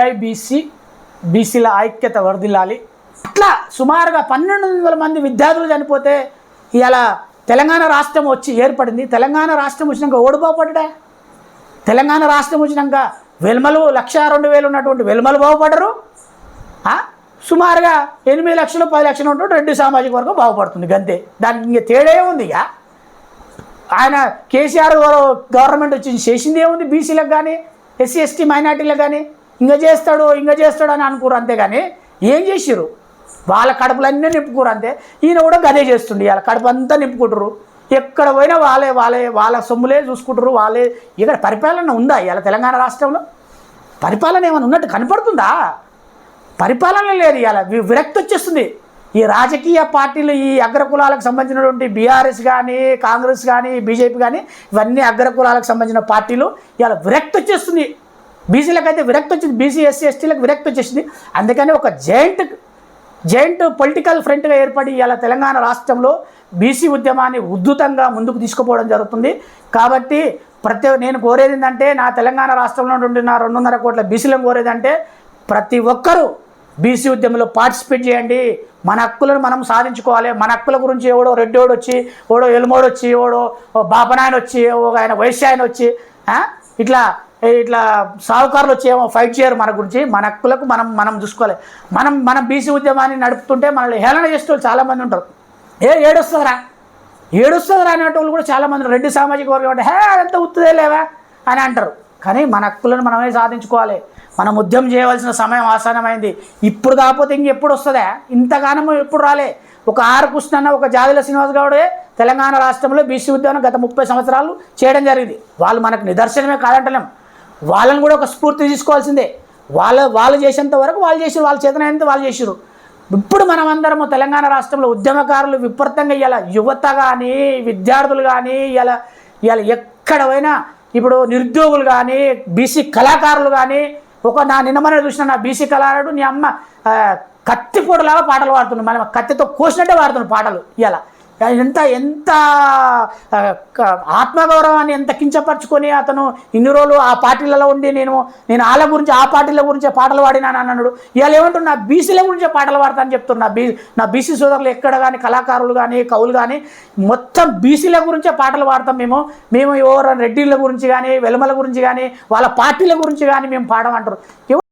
జై బీసీ, బీసీల ఐక్యత వర్ధిల్లాలి. అట్లా సుమారుగా 1200 మంది విద్యార్థులు చనిపోతే ఇలా తెలంగాణ రాష్ట్రం వచ్చి ఏర్పడింది. తెలంగాణ రాష్ట్రం వచ్చినాక ఓడిపోపడ్డా? తెలంగాణ రాష్ట్రం వచ్చినాక వెల్మలు 1,02,000 ఉన్నటువంటి వెల్మలు బాగుపడరు. సుమారుగా 8 లక్షలు 10 లక్షలు ఉన్నటువంటి రెడ్డి సామాజిక వర్గం బాగుపడుతుంది గంతే. దానికి ఇంక తేడా ఉంది. ఇక ఆయన కేసీఆర్ గవర్నమెంట్ వచ్చి చేసింది ఏముంది? బీసీలకు కానీ ఎస్సీ ఎస్టీ మైనార్టీలకు కానీ ఇంకా చేస్తాడు అని అనుకోరు. అంతేగాని ఏం చేసిర్రు? వాళ్ళ కడుపులన్నీ నింపుకోరు అంతే. ఈయన కూడా గదే చేస్తుండే. వాళ్ళ కడుపు అంతా నింపుకుంటారు. ఎక్కడ పోయినా వాళ్ళ సొమ్ములే చూసుకుంటారు. వాళ్ళే. ఇక్కడ పరిపాలన ఉందా ఇలా తెలంగాణ రాష్ట్రంలో? పరిపాలన ఏమైనా ఉన్నట్టు కనపడుతుందా? పరిపాలన లేదు. ఇలా విరక్తి వచ్చేస్తుంది. ఈ రాజకీయ పార్టీలు, ఈ అగ్రకులాలకు సంబంధించినటువంటి బీఆర్ఎస్ కానీ, కాంగ్రెస్ కానీ, బీజేపీ కానీ, ఇవన్నీ అగ్రకులాలకు సంబంధించిన పార్టీలు ఇలా విరక్తి వచ్చేస్తుంది. బీసీలకు అయితే విరక్తి వచ్చింది, బీసీ ఎస్సీ ఎస్టీలకు విరక్తి వచ్చేసింది. అందుకని ఒక జాయింట్ పొలిటికల్ ఫ్రంట్గా ఏర్పడి ఇలా తెలంగాణ రాష్ట్రంలో బీసీ ఉద్యమాన్ని ఉద్ధృతంగా ముందుకు తీసుకుపోవడం జరుగుతుంది. కాబట్టి నేను కోరేది ఏంటంటే, నా తెలంగాణ రాష్ట్రంలో నా 2.5 కోట్ల బీసీలను కోరేది అంటే, ప్రతి ఒక్కరూ బీసీ ఉద్యమంలో పార్టిసిపేట్ చేయండి. మన హక్కులను మనం సాధించుకోవాలి. మన హక్కుల గురించి ఎవడో రెడ్డోడు వచ్చి, ఎవడో ఎలుమోడు వచ్చి, ఎవడో బాపనాయన వచ్చి, ఒక ఆయన వైశ్య ఆయన వచ్చి ఇట్లా సాహుకారులు వచ్చి ఏమో ఫైట్ చేయరు మన గురించి. మన హక్కులకు మనం చూసుకోవాలి. మనం బీసీ ఉద్యమాన్ని నడుపుతుంటే మనల్ని హేళన చేసే వాళ్ళు చాలామంది ఉంటారు. ఏడుస్తుందిరా అనేటోళ్ళు కూడా చాలామంది. రెడ్డి సామాజిక వర్గం అంటే అదంతా ఉత్తుదే లేవా అని అంటారు. కానీ మన హక్కులను మనమే సాధించుకోవాలి. మనం ఉద్యమం చేయవలసిన సమయం ఆసన్నమైంది. ఇప్పుడు కాకపోతే ఇంకెప్పుడు వస్తుందా? ఇంతగానం ఎప్పుడు రాలే. ఒక ఆర్ కృష్ణన్న, ఒక జాదిల శ్రీనివాస్ గౌడే తెలంగాణ రాష్ట్రంలో బీసీ ఉద్యమం గత 30 సంవత్సరాలు చేయడం జరిగింది. వాళ్ళు మనకు నిదర్శనమే కాదంటలేం. వాళ్ళని కూడా ఒక స్ఫూర్తి తీసుకోవాల్సిందే. వాళ్ళు చేసేంత వరకు వాళ్ళు చేసి, వాళ్ళ చేతనైనంత వాళ్ళు చేసారు. ఇప్పుడు మనమందరము తెలంగాణ రాష్ట్రంలో ఉద్యమకారులు విపరీతంగా ఇలా యువత కానీ, విద్యార్థులు కానీ, ఇలా ఎక్కడ పోయినా ఇప్పుడు నిరుద్యోగులు కానీ, బీసీ కళాకారులు కానీ, నిన్నమనే చూసిన నా బీసీ కళాకారుడు నీ అమ్మ కత్తిపొడలాగా పాటలు పాడుతున్నాడు. మళ్ళీ కత్తితో కోసినట్టే పాడుతున్నాడు పాటలు. ఇలా ఎంత ఆత్మగౌరవాన్ని ఎంత కించపరుచుకొని అతను ఇన్ని రోజులు ఆ పార్టీలలో ఉండి నేను వాళ్ళ గురించి, ఆ పార్టీల గురించే పాటలు పాడినాను అన్నాడు. ఇవాళ ఏమంటున్నా, నా బీసీల గురించే పాటలు పాడతానని చెప్తున్నా. నా బీసీ సోదరులు ఎక్కడ కానీ, కళాకారులు కానీ, కవులు కానీ మొత్తం బీసీల గురించే పాటలు పాడతాం. మేము ఎవరు రెడ్డిల గురించి కానీ, వెలుమల గురించి కానీ, వాళ్ళ పార్టీల గురించి కానీ మేము పాడమంటారు.